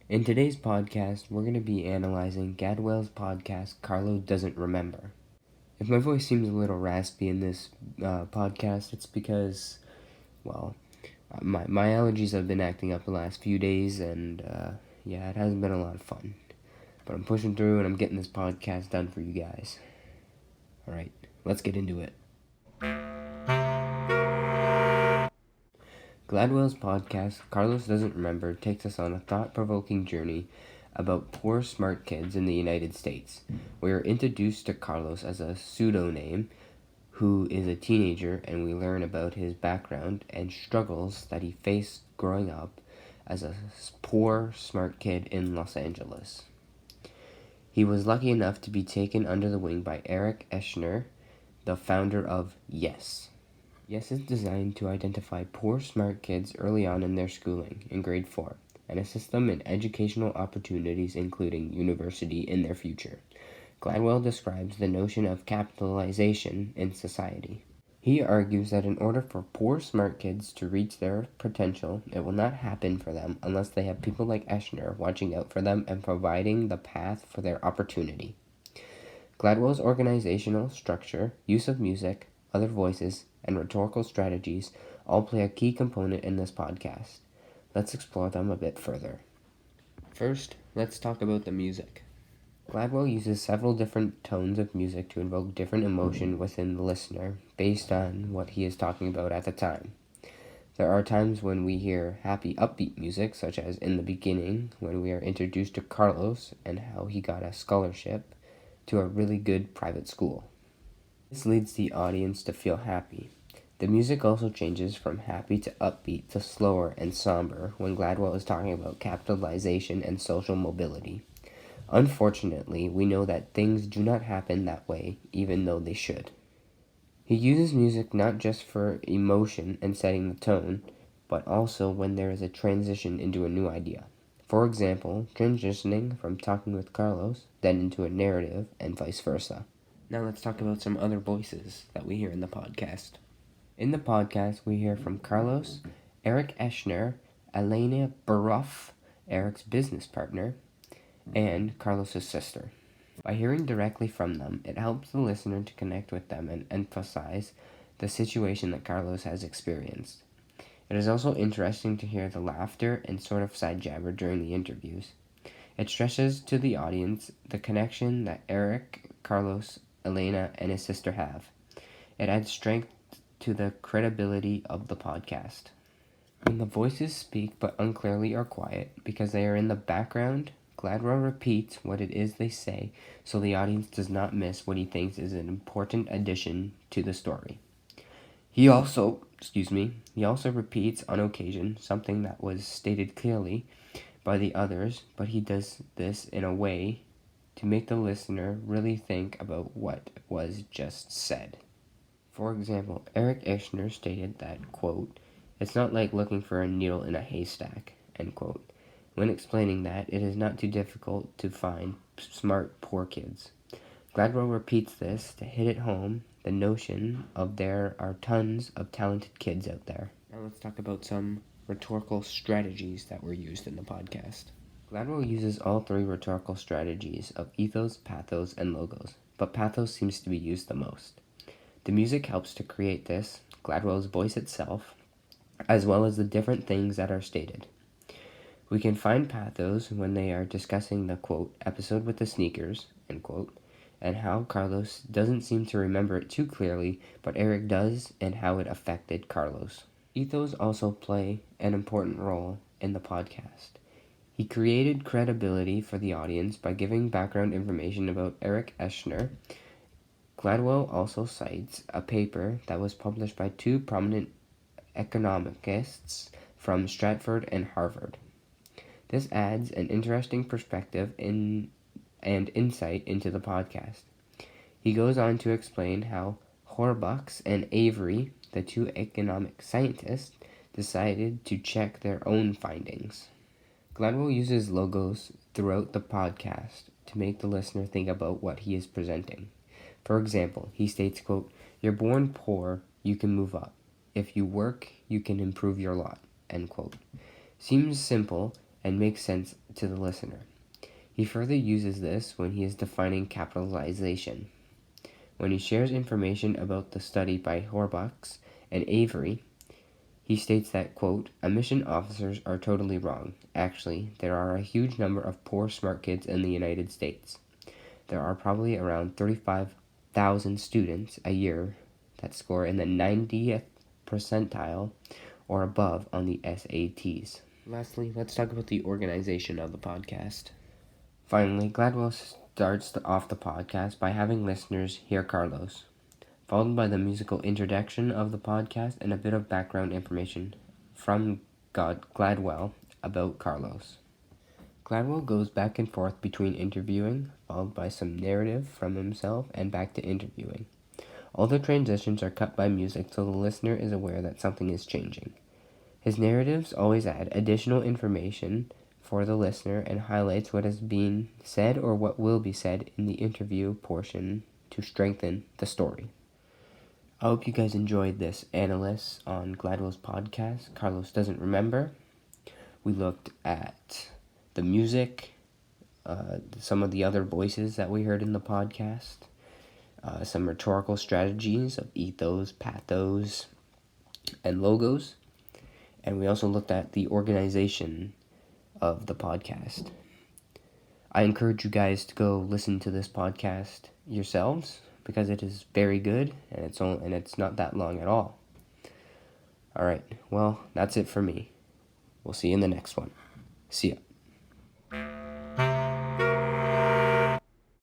In today's podcast, we're going to be analyzing Gadwell's podcast, Carlo Doesn't Remember. If my voice seems a little raspy in this podcast, it's because, my allergies have been acting up the last few days, and it hasn't been a lot of fun. But I'm pushing through, and I'm getting this podcast done for you guys. Alright, let's get into it. Gladwell's podcast, Carlos Doesn't Remember, takes us on a thought-provoking journey about poor smart kids in the United States. We are introduced to Carlos as a pseudonym who is a teenager, and we learn about his background and struggles that he faced growing up as a poor smart kid in Los Angeles. He was lucky enough to be taken under the wing by Eric Eschner, the founder of Yes. Yes is designed to identify poor smart kids early on in their schooling in grade 4 and assist them in educational opportunities including university in their future. Gladwell describes the notion of capitalization in society. He argues that in order for poor smart kids to reach their potential, it will not happen for them unless they have people like Eschner watching out for them and providing the path for their opportunity. Gladwell's organizational structure, use of music, other voices, and rhetorical strategies all play a key component in this podcast. Let's explore them a bit further. First, let's talk about the music. Gladwell uses several different tones of music to invoke different emotion within the listener based on what he is talking about at the time. There are times when we hear happy, upbeat music, such as in the beginning when we are introduced to Carlos and how he got a scholarship to a really good private school. This leads the audience to feel happy. The music also changes from happy to upbeat to slower and somber when Gladwell is talking about capitalization and social mobility. Unfortunately, we know that things do not happen that way, even though they should. He uses music not just for emotion and setting the tone, but also when there is a transition into a new idea. For example, transitioning from talking with Carlos, then into a narrative, and vice versa. Now let's talk about some other voices that we hear in the podcast. In the podcast, we hear from Carlos, Eric Eschner, Elena Baruff, Eric's business partner, and Carlos's sister. By hearing directly from them, it helps the listener to connect with them and emphasize the situation that Carlos has experienced. It is also interesting to hear the laughter and sort of side jabber during the interviews. It stresses to the audience the connection that Eric, Carlos, Elena, and his sister have. It adds strength to the credibility of the podcast. When the voices speak but unclearly or quiet because they are in the background, Gladwell repeats what it is they say so the audience does not miss what he thinks is an important addition to the story. He also repeats on occasion something that was stated clearly by the others, but he does this in a way to make the listener really think about what was just said. For example, Eric Eschner stated that, quote, "It's not like looking for a needle in a haystack," end quote, when explaining that it is not too difficult to find smart poor kids. Gladwell repeats this to hit it home the notion of there are tons of talented kids out there. Now let's talk about some rhetorical strategies that were used in the podcast. Gladwell uses all three rhetorical strategies of ethos, pathos, and logos, but pathos seems to be used the most. The music helps to create this, Gladwell's voice itself, as well as the different things that are stated. We can find pathos when they are discussing the, quote, episode with the sneakers, end quote, and how Carlos doesn't seem to remember it too clearly, but Eric does, and how it affected Carlos. Ethos also play an important role in the podcast. He created credibility for the audience by giving background information about Eric Eschner. Gladwell also cites a paper that was published by two prominent economists from Stratford and Harvard. This adds an interesting perspective and insight into the podcast. He goes on to explain how Horbucks and Avery, the two economic scientists, decided to check their own findings. Gladwell uses logos throughout the podcast to make the listener think about what he is presenting. For example, he states, quote, "You're born poor, you can move up. If you work, you can improve your lot," end quote. Seems simple, and makes sense to the listener. He further uses this when he is defining capitalization. When he shares information about the study by Horbucks and Avery, he states that, quote, "Admission officers are totally wrong. Actually, there are a huge number of poor smart kids in the United States. There are probably around 35,000 students a year that score in the 90th percentile or above on the SATs." Lastly, let's talk about the organization of the podcast. Finally, Gadwell starts off the podcast by having listeners hear Carlos, followed by the musical introduction of the podcast and a bit of background information from Gadwell about Carlos. Gadwell goes back and forth between interviewing, followed by some narrative from himself, and back to interviewing. All the transitions are cut by music so the listener is aware that something is changing. His narratives always add additional information for the listener and highlights what has been said or what will be said in the interview portion to strengthen the story. I hope you guys enjoyed this analysis on Gadwell's podcast, Carlos Doesn't Remember. We looked at the music, some of the other voices that we heard in the podcast, some rhetorical strategies of ethos, pathos, and logos. And we also looked at the organization of the podcast. I encourage you guys to go listen to this podcast yourselves because it is very good and it's not that long at all. All right, well, that's it for me. We'll see you in the next one. See ya.